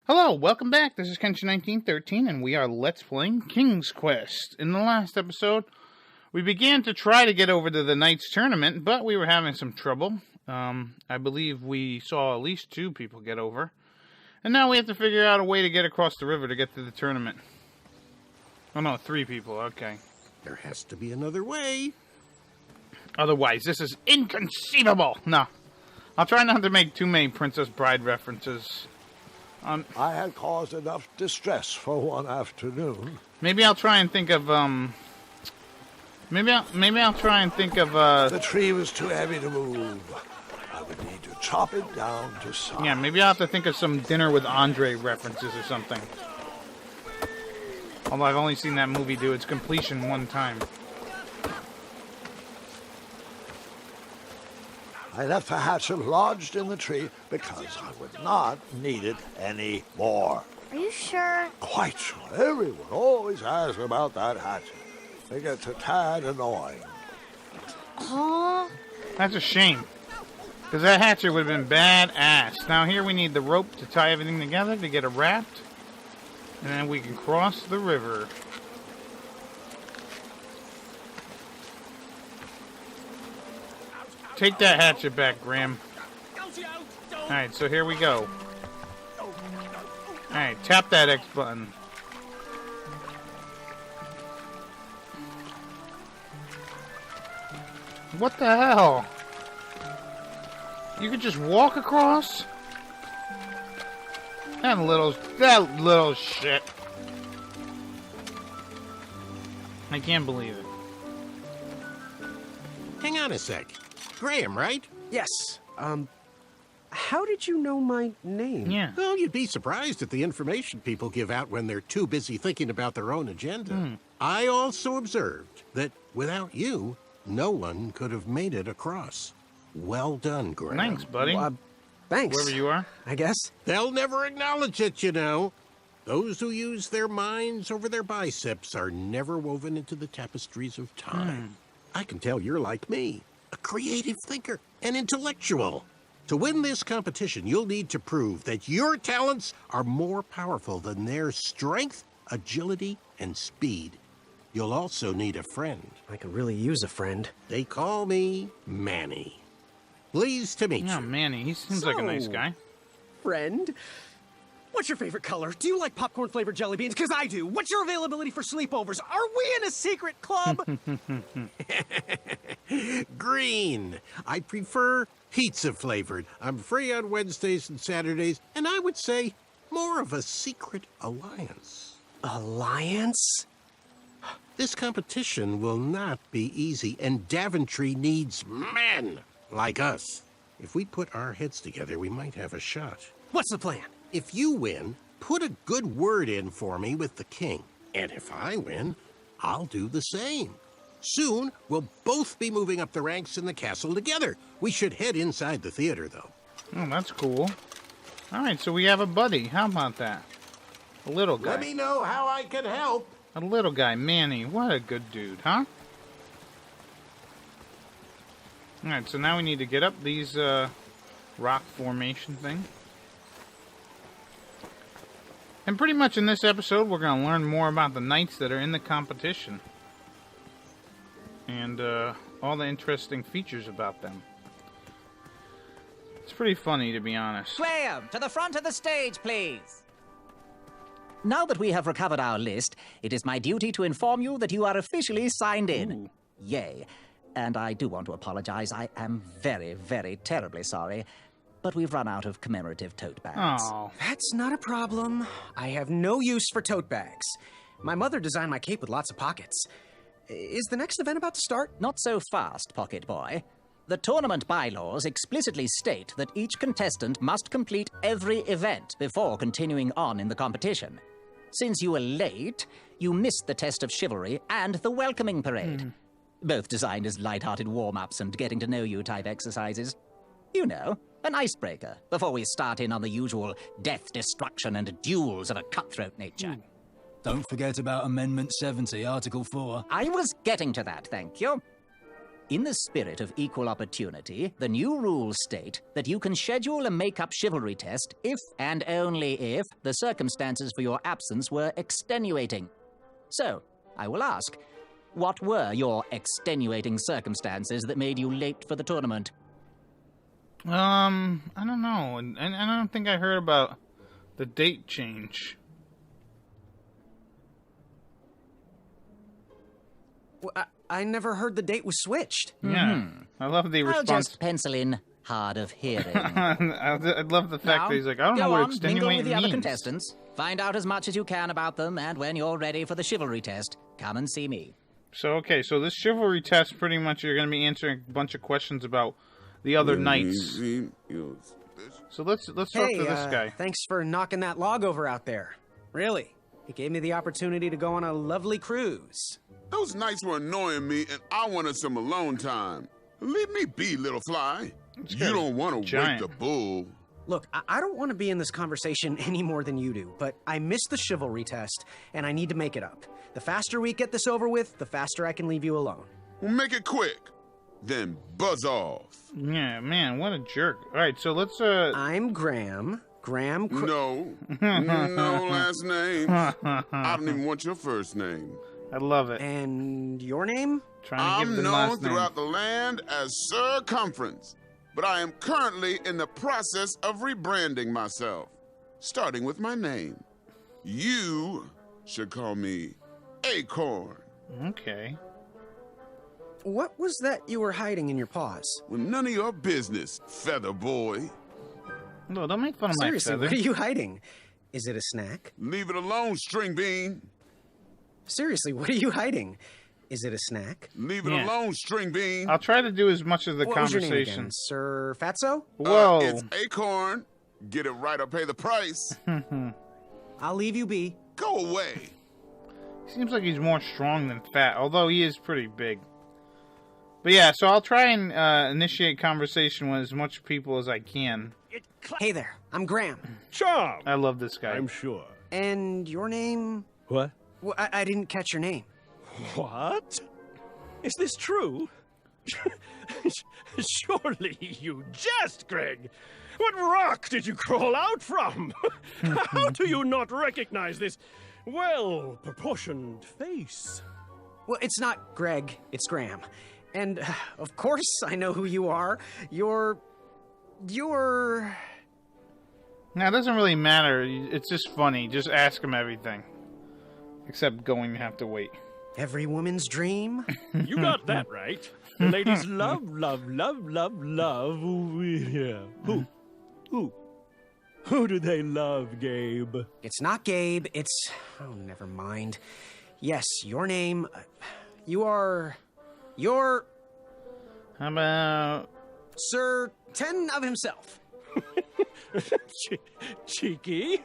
Hello, welcome back. This is Kenshin1913, and we are Let's Playing King's Quest. In the last episode, we began to try to get over to the Knights Tournament, but we were having some trouble. I believe we saw at least 2 people get over. And now we have to figure out a way to get across the river to get to the tournament. Oh no, 3 people, okay. There has to be another way. Otherwise, this is inconceivable! No. I'll try not to make too many Princess Bride references. I had caused enough distress for one afternoon. Maybe I'll try and think of, Maybe I'll try and think of, The tree was too heavy to move. I would need to chop it down to size. Yeah, maybe I'll have to think of some Dinner with Andre references or something. Although I've only seen that movie do its completion one time. I left the hatchet lodged in the tree because I would not need it anymore. Are you sure? Quite sure. Everyone always asks about that hatchet. It gets a tad annoying. Aw. That's a shame. Because that hatchet would have been badass. Now here we need the rope to tie everything together to get it wrapped. And then we can cross the river. Take that hatchet back, Graham. Alright, so here we go. Alright, tap that X button. What the hell? You could just walk across? That little shit. I can't believe it. Hang on a sec. Graham, right? Yes. How did you know my name? Yeah. Well, you'd be surprised at the information people give out when they're too busy thinking about their own agenda. I also observed that without you, no one could have made it across. Well done, Graham. Thanks, buddy. Thanks. Whoever you are. I guess. They'll never acknowledge it, you know. Those who use their minds over their biceps are never woven into the tapestries of time. I can tell you're like me, a creative thinker, an intellectual. To win this competition, you'll need to prove that your talents are more powerful than their strength, agility, and speed. You'll also need a friend. I could really use a friend. They call me Manny. Pleased to meet Yeah, you. Manny. He seems like a nice So- guy. Friend? What's your favorite color? Do you like popcorn-flavored jelly beans? Because I do. What's your availability for sleepovers? Are we in a secret club? Green. I prefer pizza-flavored. I'm free on Wednesdays and Saturdays, and I would say more of a secret alliance. Alliance? This competition will not be easy, and Daventry needs men like us. If we put our heads together, we might have a shot. What's the plan? If you win, put a good word in for me with the king. And if I win, I'll do the same. Soon, we'll both be moving up the ranks in the castle together. We should head inside the theater, though. Oh, that's cool. Alright, so we have a buddy. How about that? A little guy. Let me know how I can help. A little guy, Manny. What a good dude, huh? Alright, so now we need to get up these, rock formation thing. And pretty much in this episode, we're going to learn more about the knights that are in the competition. And, all the interesting features about them. It's pretty funny, to be honest. Graham, to the front of the stage, please. Now that we have recovered our list, it is my duty to inform you that you are officially signed in. Ooh. Yay. And I do want to apologize. I am very, very terribly sorry. But we've run out of commemorative tote bags. Oh. That's not a problem. I have no use for tote bags. My mother designed my cape with lots of pockets. Is the next event about to start? Not so fast, Pocket Boy. The tournament bylaws explicitly state that each contestant must complete every event before continuing on in the competition. Since you were late, you missed the test of chivalry and the welcoming parade. Both designed as light-hearted warm-ups and getting-to-know-you type exercises. You know, an icebreaker before we start in on the usual death, destruction, and duels of a cutthroat nature. Don't forget about Amendment 70, Article 4. I was getting to that, thank you. In the spirit of equal opportunity, the new rules state that you can schedule a make-up chivalry test if and only if the circumstances for your absence were extenuating. So, I will ask, what were your extenuating circumstances that made you late for the tournament? I don't know. And I don't think I heard about the date change. Well, I never heard the date was switched. Yeah. I love the I'll response. just pencil in hard of hearing. I love the fact Now, that he's like, I don't know go what on, mingle extenuating with the other means. contestants. Find out as much as you can about them, and when you're ready for the chivalry test, come and see me. So, okay, so this chivalry test, pretty much you're going to be answering a bunch of questions about the other knights. So let's talk Hey, to this guy. thanks for knocking that log over out there. Really. It gave me the opportunity to go on a lovely cruise. Those knights were annoying me, and I wanted some alone time. Leave me be, little fly. You guy's don't want to wake giant. the bull. Look, I don't want to be in this conversation any more than you do, but I missed the chivalry test, and I need to make it up. The faster we get this over with, the faster I can leave you alone. Well, make it quick. Then buzz off. Yeah, man, what a jerk. All right, so let's, I'm Graham. No. No last name. I don't even want your first name. I love it. And your name? Trying to give I'm the known last name. throughout the land as Circumference, but I am currently in the process of rebranding myself, starting with my name. You should call me Acorn. Okay. What was that you were hiding in your paws? Well, none of your business, feather boy. No, don't make fun of my Seriously, feather. what are you hiding? Is it a snack? Leave it alone, string bean. Seriously, what are you hiding? Is it a snack? Leave it Yeah. alone, string bean. I'll try to do as much of the What was your name conversation. again? Sir Fatso? Whoa. It's Acorn. Get it right or pay the price. I'll leave you be. Go away. Seems like he's more strong than fat, although he is pretty big. But yeah, so I'll try and initiate conversation with as much people as I can. Hey there, I'm Graham. Charm, I love this guy. I'm sure. And your name? What? Well, I didn't catch your name. What? Is this true? Surely you jest, Greg. What rock did you crawl out from? How do you not recognize this well-proportioned face? Well, it's not Greg, it's Graham. And, of course, I know who you are. You're... Now, it doesn't really matter. It's just funny. Just ask him everything. Except going to have to wait. Every woman's dream? You got that right. The ladies love, love, love, love, love. Yeah. Who do they love, Gabe? It's not Gabe, it's... Oh, never mind. Yes, your name... You're... How about... Sir Ten of himself. Cheeky.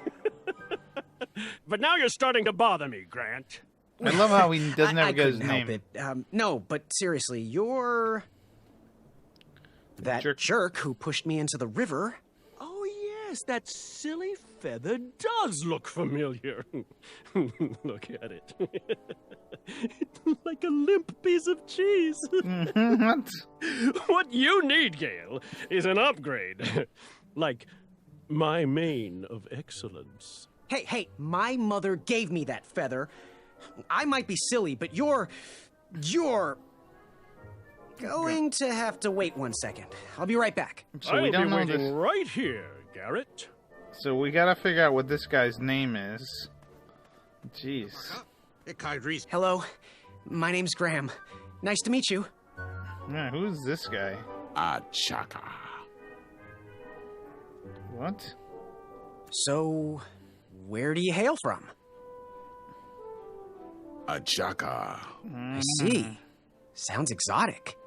But now you're starting to bother me, Grant. I love how he doesn't I ever get his couldn't help name. it. No, but seriously, you're... That Jerk. jerk who pushed me into the river. Oh, yes, that silly feather does look familiar. Look at it. Like a limp piece of cheese. What? What you need, Gale, is an upgrade. Like my mane of excellence. Hey, my mother gave me that feather. I might be silly, but you're going to have to wait 1 second. I'll be right back. So I'll we don't be know waiting this. right here, Garrett. So we gotta figure out what this guy's name is. Jeez. Kydries. Hello, my name's Graham. Nice to meet you. Yeah, who's this guy? Achaka. What? So, where do you hail from? Achaka. I see. Sounds exotic.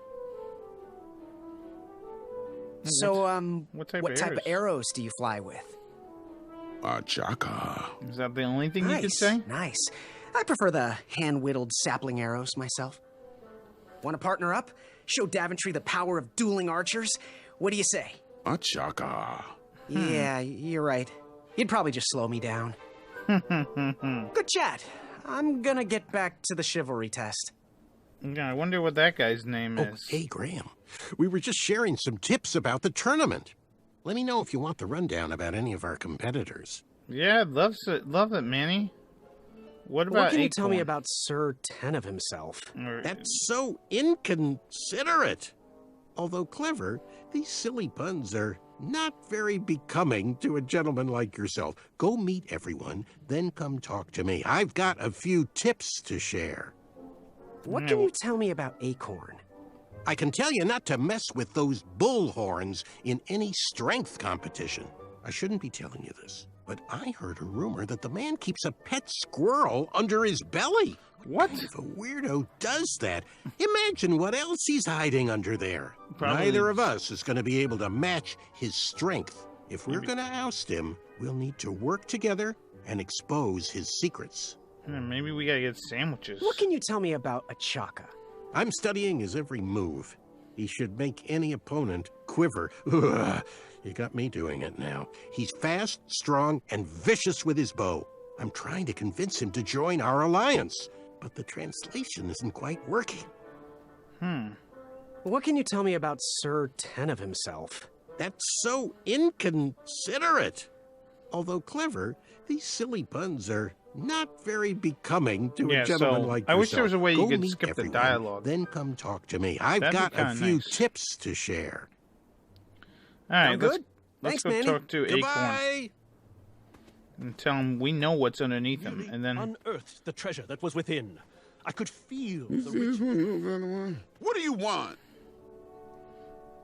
So, what type what of type arrows? of arrows do you fly with? Achaka. Is that the only thing you could Nice, say? nice. I prefer the hand-whittled sapling arrows myself. Want to partner up? Show Daventry the power of dueling archers? What do you say? Achaka. Yeah, you're right. You'd probably just slow me down. Good chat. I'm gonna get back to the chivalry test. Yeah, I wonder what that guy's name Oh, is. hey, Graham. We were just sharing some tips about the tournament. Let me know if you want the rundown about any of our competitors. Yeah, love it, Manny. What about What can you tell me Acorn? about Sir Tenov himself? That's so inconsiderate. Although clever, these silly puns are not very becoming to a gentleman like yourself. Go meet everyone, then come talk to me. I've got a few tips to share. What can you tell me about Acorn? I can tell you not to mess with those bullhorns in any strength competition. I shouldn't be telling you this, but I heard a rumor that the man keeps a pet squirrel under his belly. What? Kind of a weirdo does that? Imagine what else he's hiding under there. Probably- Neither of us is going to be able to match his strength. If we're going to oust him, we'll need to work together and expose his secrets. Maybe we gotta get sandwiches. What can you tell me about Achaka? I'm studying his every move. He should make any opponent quiver. Ugh, you got me doing it now. He's fast, strong, and vicious with his bow. I'm trying to convince him to join our alliance, but the translation isn't quite working. What can you tell me about Sir Tenov himself? That's so inconsiderate. Although clever, these silly puns are not very becoming to Yeah, a gentleman so like I yourself. wish there was a way you Go could meet skip the everyone, dialogue. Then come talk to me. I've That'd be got a kinda few nice. tips to share. All right, I'm good. Let's Thanks, go Manny. talk to Acorn Goodbye. and tell him we know what's underneath him, and then Unearthed the treasure that was within. I could feel the rich. What do you want?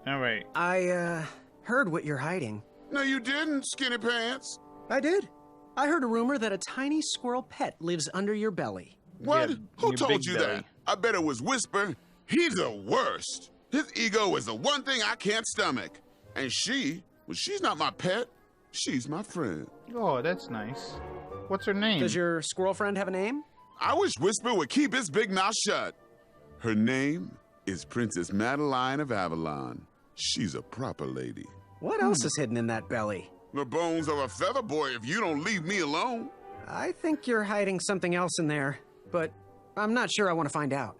all right. I, heard what you're hiding. No, you didn't, Skinny Pants. I did. I heard a rumor that a tiny squirrel pet lives under your belly. What? Yeah, Who your told big you belly. that? I bet it was Whisper. He's the worst. His ego is the one thing I can't stomach. And she's not my pet. She's my friend. Oh, that's nice. What's her name? Does your squirrel friend have a name? I wish Whisper would keep his big mouth shut. Her name is Princess Madeline of Avalon. She's a proper lady. What else is hidden in that belly? The bones of a feather boy if you don't leave me alone. I think you're hiding something else in there, but I'm not sure I want to find out.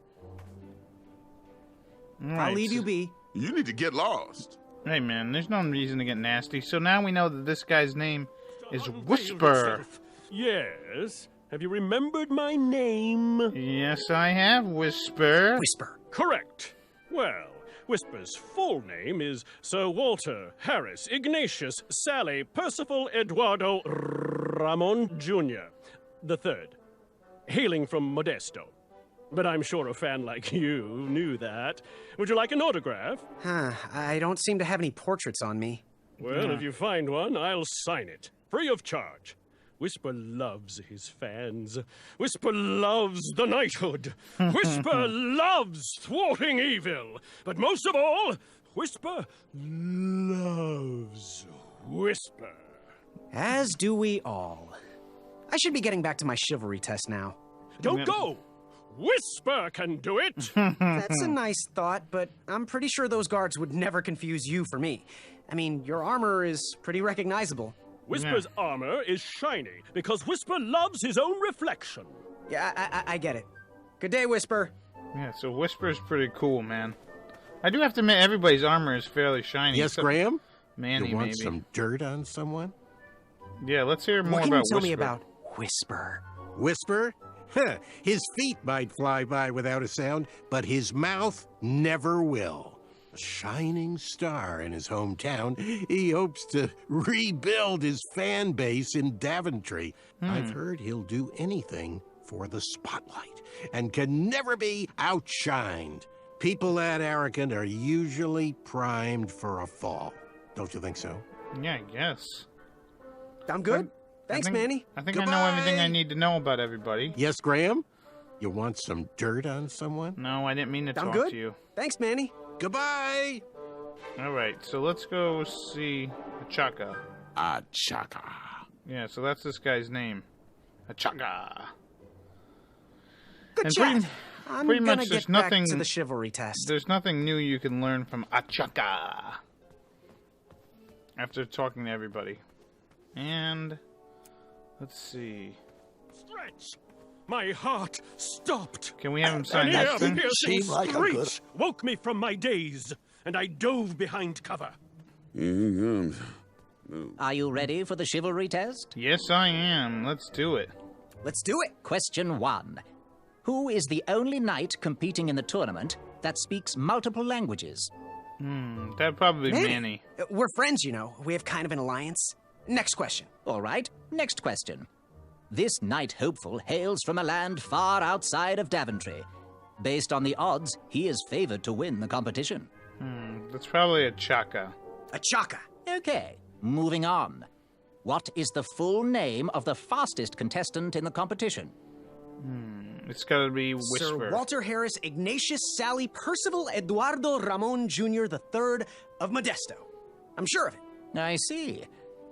All I'll right, leave so- you be. You need to get lost. Hey, man, there's no reason to get nasty. So now we know that this guy's name is Unveil Whisper. yourself. Yes. Have you remembered my name? Yes, I have, Whisper. Whisper. Correct. Well, Whisper's full name is Sir Walter Harris Ignatius Sally Percival Eduardo Ramon Jr. the Third, hailing from Modesto. But I'm sure a fan like you knew that. Would you like an autograph? I don't seem to have any portraits on me. Well, if you find one, I'll sign it, free of charge. Whisper loves his fans. Whisper loves the knighthood. Whisper loves thwarting evil. But most of all, Whisper loves Whisper. As do we all. I should be getting back to my chivalry test now. Don't go! Whisper can do it! That's a nice thought, but I'm pretty sure those guards would never confuse you for me. I mean, your armor is pretty recognizable. Whisper's armor is shiny because Whisper loves his own reflection. Yeah, I get it. Good day, Whisper. Yeah, so Whisper's pretty cool, man. I do have to admit, everybody's armor is fairly shiny. Yes, except Graham? Manny, You want maybe. some dirt on someone? Yeah, let's hear more What can about you tell Whisper. me about Whisper? Whisper? Huh, his feet might fly by without a sound, but his mouth never will. A shining star in his hometown, he hopes to rebuild his fan base in Daventry. I've heard he'll do anything for the spotlight and can never be outshined. People that arrogant are usually primed for a fall. Don't you think so? Yeah, I guess. I'm good. Thanks, I think, Manny. I think I know everything I Goodbye. need to know about everybody. Yes, Graham? You want some dirt on someone? No, I didn't mean to I'm talk good. to you. Thanks, Manny. Goodbye! All right, so let's go see Achaka. Achaka. Yeah, so that's this guy's name. Achaka. Good And chat. pretty- I'm pretty gonna much get there's back nothing- to the chivalry test. There's nothing new you can learn from Achaka after talking to everybody. And let's see. Stretch! My heart stopped. Can we have him An sign this thing? ear-piercing Seem like a screech woke me from my daze, and I dove behind cover. Here he comes. Are you ready for the chivalry test? Yes, I am. Let's do it. Let's do it. Question 1. Who is the only knight competing in the tournament that speaks multiple languages? That'd probably be Manny. We're friends, you know. We have kind of an alliance. Next question. All right, next question. This knight hopeful hails from a land far outside of Daventry. Based on the odds, he is favored to win the competition. That's probably a Chaka. A Chaka. Okay, moving on. What is the full name of the fastest contestant in the competition? It's gotta be Whisper. Sir Walter Harris Ignatius Sally Percival Eduardo Ramon Jr. III of Modesto. I'm sure of it. I see.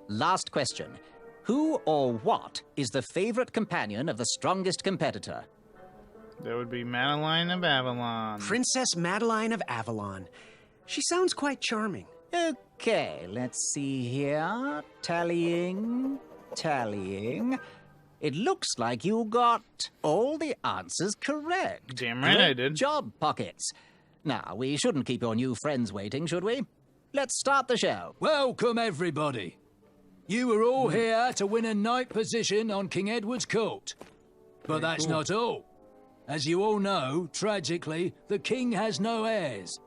Last question. Who or what is the favorite companion of the strongest competitor? That would be Madeline of Avalon. Princess Madeline of Avalon. She sounds quite charming. Okay, let's see here. Tallying. It looks like you got all the answers correct. Damn right I Good did. job, Pockets. Now, we shouldn't keep your new friends waiting, should we? Let's start the show. Welcome, everybody. You are all here to win a knight position on King Edward's court. But that's not all. As you all know, tragically, the king has no heirs.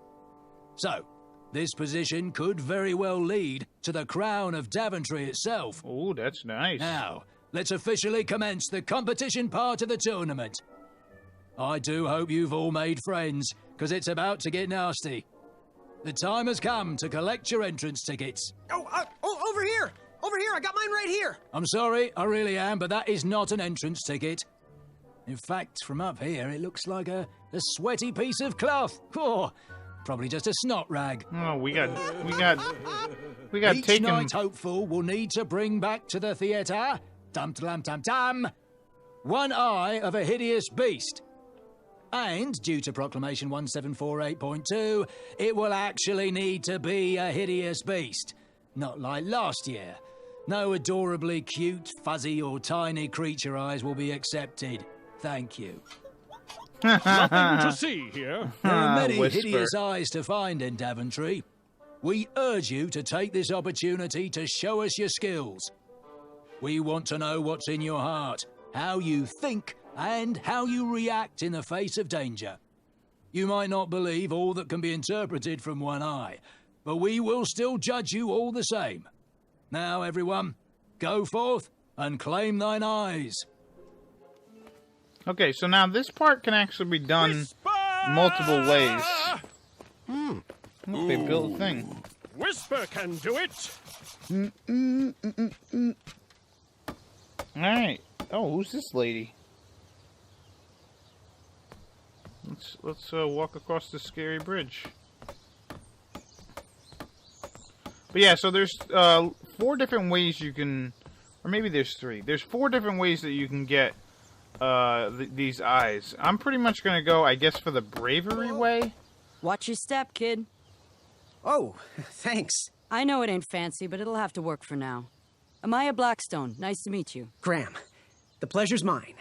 So, this position could very well lead to the crown of Daventry itself. Oh, that's nice. Now, let's officially commence the competition part of the tournament. I do hope you've all made friends, because it's about to get nasty. The time has come to collect your entrance tickets. Oh, over here! Over here! I got mine right here! I'm sorry, I really am, but that is not an entrance ticket. In fact, from up here, it looks like a sweaty piece of cloth. Oh, probably just a snot rag. Oh, we got Each taken. knight hopeful will need to bring back to the theatre, dum-dum-dum-dum, one eye of a hideous beast. And, due to Proclamation 1748.2, it will actually need to be a hideous beast. Not like last year. No adorably cute, fuzzy, or tiny creature eyes will be accepted. Thank you. Nothing to see here. There are many Whisper. hideous eyes to find in Daventry. We urge you to take this opportunity to show us your skills. We want to know what's in your heart, how you think, and how you react in the face of danger. You might not believe all that can be interpreted from one eye, but we will still judge you all the same. Now, everyone, go forth and claim thine eyes. Okay, so now this part can actually be done multiple ways. Look, they built a thing. Whisper can do it. Alright. Oh, who's this lady? Let's walk across this scary bridge. But yeah, so there's 4 different ways you can, or maybe there's 3. There's 4 different ways that you can get these eyes. I'm pretty much gonna go, I guess, for the bravery way. Watch your step, kid. Oh, thanks. I know it ain't fancy, but it'll have to work for now. Amaya Blackstone, nice to meet you. Graham, the pleasure's mine.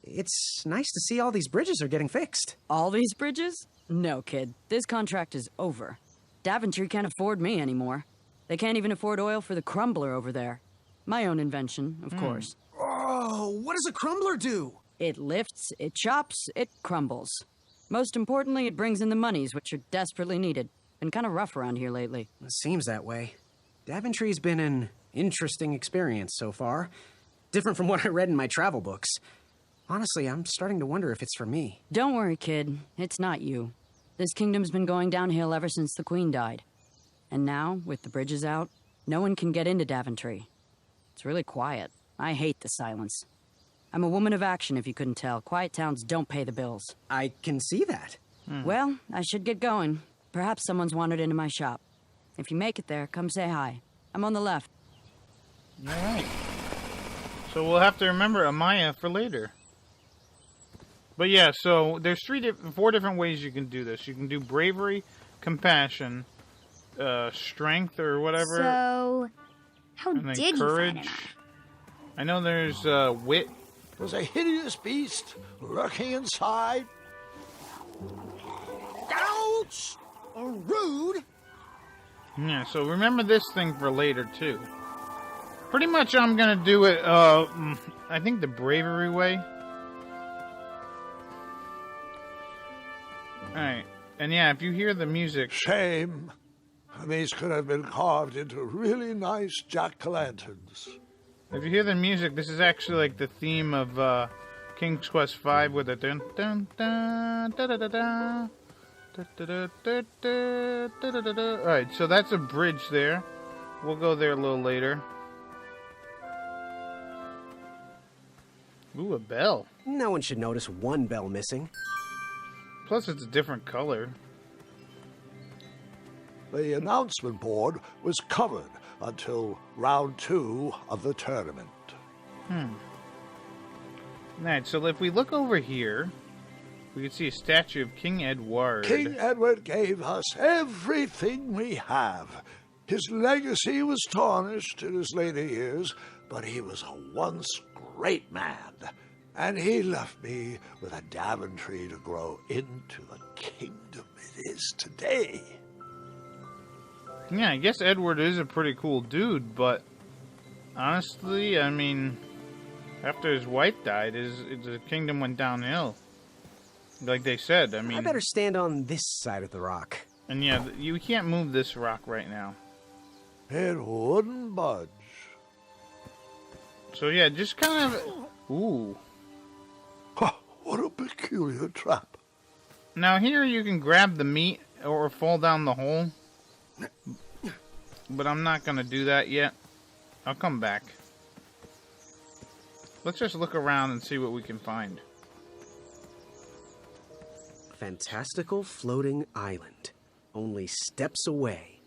It's nice to see all these bridges are getting fixed. All these bridges? No, kid. This contract is over. Daventry can't afford me anymore. They can't even afford oil for the crumbler over there. My own invention, of course. Oh, what does a crumbler do? It lifts, it chops, it crumbles. Most importantly, it brings in the monies, which are desperately needed. Been kind of rough around here lately. It seems that way. Daventry's been an interesting experience so far. Different from what I read in my travel books. Honestly, I'm starting to wonder if it's for me. Don't worry, kid. It's not you. This kingdom's been going downhill ever since the Queen died. And now, with the bridges out, no one can get into Daventry. It's really quiet. I hate the silence. I'm a woman of action, if you couldn't tell. Quiet towns don't pay the bills. I can see that. Well, I should get going. Perhaps someone's wandered into my shop. If you make it there, come say hi. I'm on the left. Alright. So we'll have to remember Amaya for later. But yeah, so there's 4 different ways you can do this. You can do bravery, compassion, strength or whatever. So, how and then did courage. you find an eye? I know there's wit was a hideous beast lurking inside. Ouch! Rude! Yeah, so remember this thing for later, too. Pretty much I'm gonna do it, I think the bravery way. Alright, and yeah, if you hear the music... Shame. These could have been carved into really nice jack-o'-lanterns. If you hear the music, this is actually like the theme of King's Quest V with the dun dun dun da da da da da da da da da da da. Alright, so that's a bridge there. We'll go there a little later. Ooh, a bell. No one should notice one bell missing. Plus, it's a different color. The announcement board was covered until round 2 of the tournament. Alright, so if we look over here, we can see a statue of King Edward. King Edward gave us everything we have. His legacy was tarnished in his later years, but he was a once great man. And he left me with a Daventry to grow into the kingdom it is today. Yeah, I guess Edward is a pretty cool dude, but honestly, I mean, after his wife died, his kingdom went downhill. Like they said, I mean... I better stand on this side of the rock. And yeah, you can't move this rock right now. It wouldn't budge. So yeah, just kind of... Ooh. What a peculiar trap. Now here you can grab the meat or fall down the hole. But I'm not going to do that yet. I'll come back. Let's just look around and see what we can find. Fantastical floating island. Only steps away.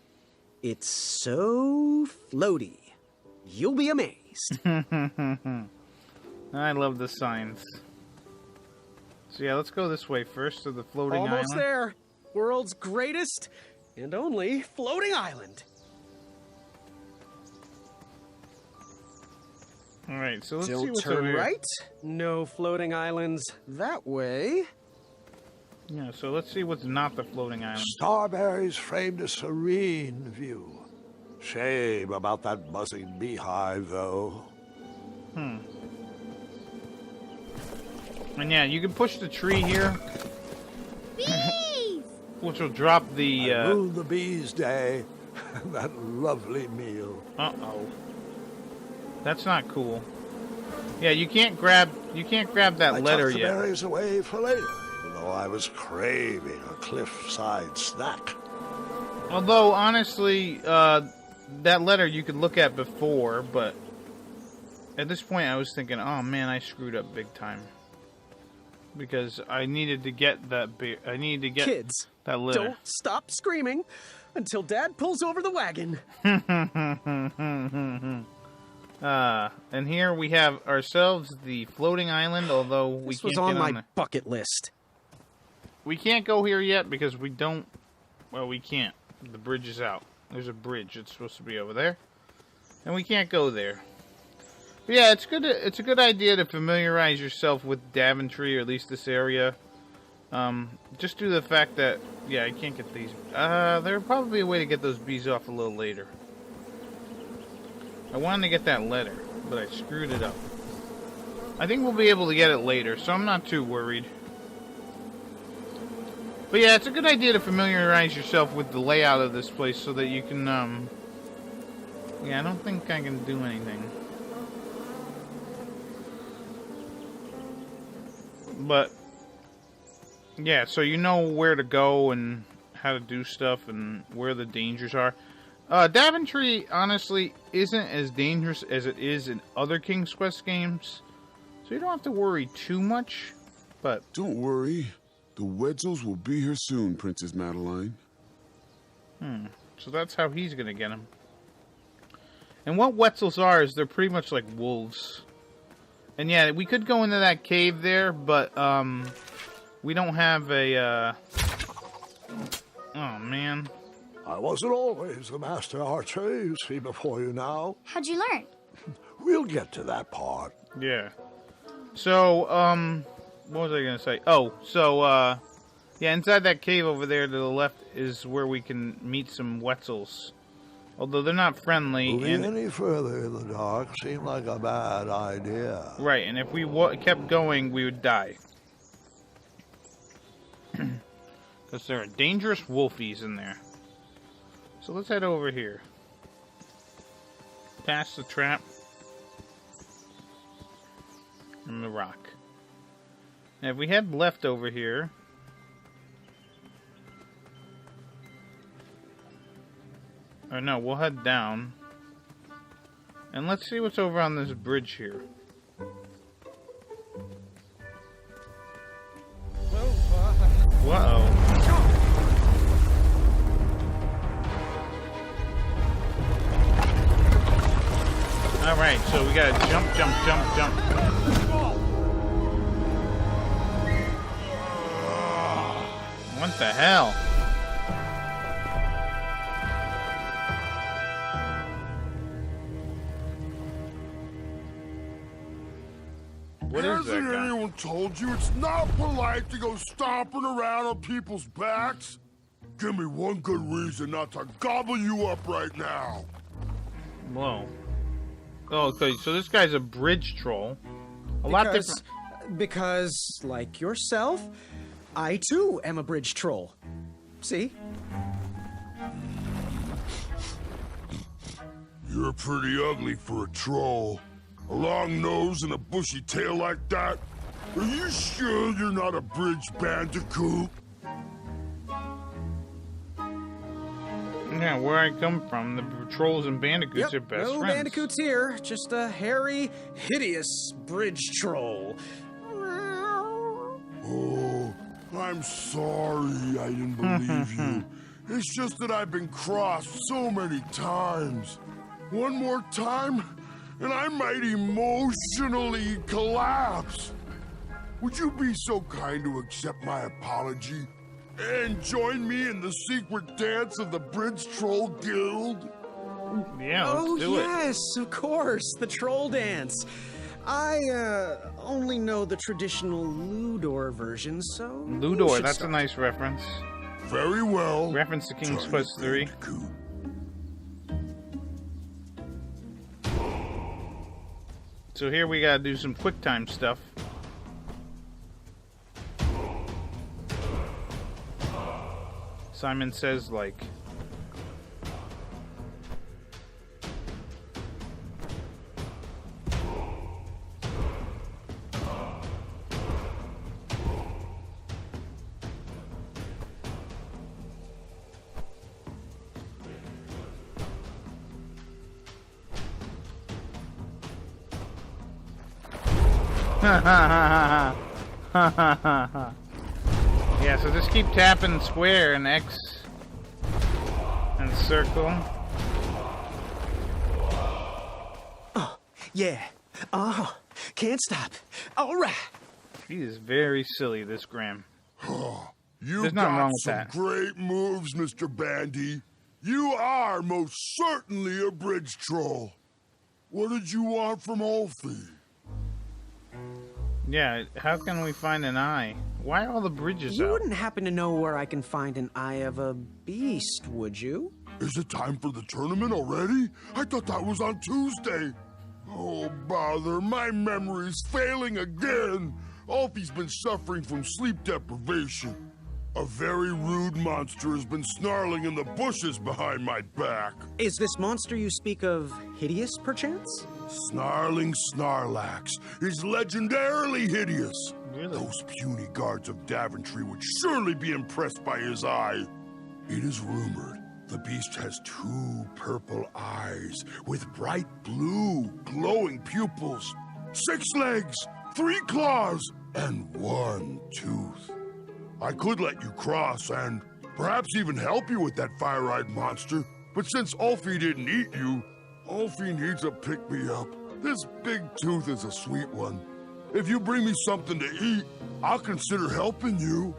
It's so floaty. You'll be amazed. I love the signs. So yeah, let's go this way first to the floating island. Almost there. World's greatest and only floating island. Alright, so let's see Don't what's turn over here. right. No floating islands that way. Yeah, so let's see what's not the floating island. Starberries framed a serene view. Shame about that buzzing beehive, though. And yeah, you can push the tree here. Bees! Which will drop the... I ruled the bees' day. That lovely meal. Uh-oh. That's not cool. Yeah, you can't grab that letter I tucked the yet. berries away for later, even though I was craving a cliffside snack. Although, honestly, that letter you could look at before, but at this point I was thinking, oh man, I screwed up big time. Because I needed to get that Kids, that letter. Don't stop screaming until Dad pulls over the wagon. And here we have ourselves the floating island, although we This can't was on get my on the... bucket list. We can't go here yet because we don't... Well, we can't. The bridge is out. There's a bridge. It's supposed to be over there. And we can't go there. But yeah, it's a good idea to familiarize yourself with Daventry, or at least this area. Just due to the fact that... Yeah, I can't get these... There's probably a way to get those bees off a little later. I wanted to get that letter, but I screwed it up. I think we'll be able to get it later, so I'm not too worried. But yeah, it's a good idea to familiarize yourself with the layout of this place so that you can, Yeah, I don't think I can do anything. But, yeah, so you know where to go and how to do stuff and where the dangers are. Daventry, honestly, isn't as dangerous as it is in other King's Quest games. So you don't have to worry too much, but... Don't worry. The Wetzels will be here soon, Princess Madeline. So that's how he's gonna get him. And what Wetzels are is they're pretty much like wolves. And yeah, we could go into that cave there, but, we don't have a, Oh, man. I wasn't always the master archer you see before you now. How'd you learn? We'll get to that part. Yeah. So, what was I gonna say? Oh, so, yeah, inside that cave over there to the left is where we can meet some Wetzels. Although they're not friendly. Moving any further in the dark seemed like a bad idea. Right, and if we kept going, we would die. Because there are dangerous wolfies in there. So let's head over here. Past the trap. And the rock. Now if we head left over here... Or no, we'll head down. And let's see what's over on this bridge here. Whoa. Alright, so we gotta jump. What the hell? What is that Hasn't guy? anyone told you it's not polite to go stomping around on people's backs? Give me one good reason not to gobble you up right now. Whoa. Oh, okay, so this guy's a bridge troll. A lot different. Because, like yourself, I too am a bridge troll. See? You're pretty ugly for a troll. A long nose and a bushy tail like that? Are you sure you're not a bridge bandicoot? Yeah, where I come from, the trolls and bandicoots are best no friends. bandicoots here, just a hairy, hideous bridge troll. Oh, I'm sorry I didn't believe you. It's just that I've been crossed so many times. One more time, and I might emotionally collapse. Would you be so kind to accept my apology and join me in the secret dance of the Bridge Troll Guild? Yeah, let's do it. Yes, of course, the troll dance. I only know the traditional Ludor version, so... Ludor, that's a nice reference. Very well. Reference to King's Quest 3. So here we gotta do some quick time stuff. Simon Says Like. Yeah, so just keep tapping square and X and circle. Oh, yeah. Oh, can't stop. All right. He is very silly, this Graham. You There's nothing got wrong with some that. great moves, Mr. Bandy. You are most certainly a bridge troll. What did you want from Ulfie? Yeah, how can we find an eye? Why are all the bridges You out? wouldn't happen to know where I can find an Eye of a Beast, would you? Is it time for the tournament already? I thought that was on Tuesday. Oh, bother, my memory's failing again. Ulfie's been suffering from sleep deprivation. A very rude monster has been snarling in the bushes behind my back. Is this monster you speak of hideous, perchance? Snarling Snarlax is legendarily hideous. Really? Those puny guards of Daventry would surely be impressed by his eye. It is rumored the beast has 2 purple eyes with bright blue, glowing pupils, 6 legs, 3 claws, and 1 tooth. I could let you cross and perhaps even help you with that fire-eyed monster, but since Ulfie didn't eat you, Ulfie needs a pick-me-up. This big tooth is a sweet one. If you bring me something to eat, I'll consider helping you.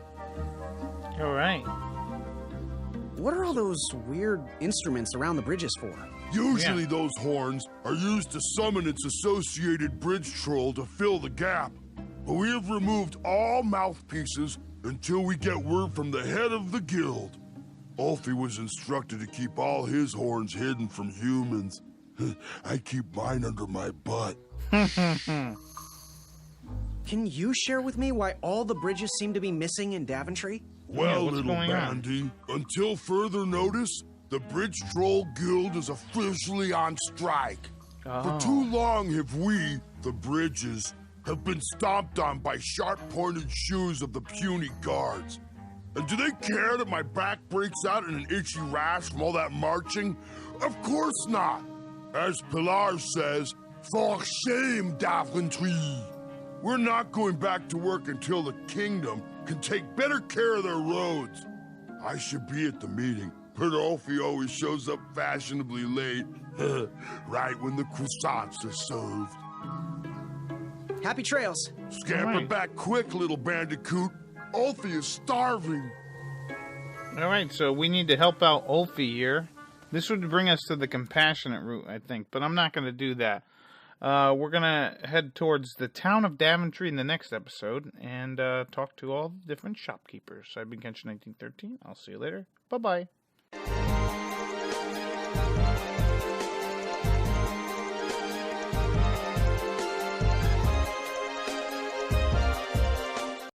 All right. What are all those weird instruments around the bridges for? Usually those horns are used to summon its associated bridge troll to fill the gap. but we have removed all mouthpieces until we get word from the head of the guild. Ulfi was instructed to keep all his horns hidden from humans. I keep mine under my butt. Can you share with me why all the bridges seem to be missing in Daventry? Well, what's little going on? Bandy, until further notice, the Bridge Troll Guild is officially on strike. For too long have we, the Bridges, have been stomped on by sharp-pointed shoes of the puny guards. And do they care that my back breaks out in an itchy rash from all that marching? Of course not. As Pilar says, for shame, Daventry. We're not going back to work until the kingdom can take better care of their roads. I should be at the meeting, but Ulfi always shows up fashionably late, right when the croissants are served. Happy trails. Scamper back quick, little bandicoot. Ulfi is starving. All right, so we need to help out Ulfi here. This would bring us to the compassionate route, I think, but I'm not going to do that. We're going to head towards the town of Daventry in the next episode and talk to all the different shopkeepers. I've been Kenshin 1913. I'll see you later. Bye-bye.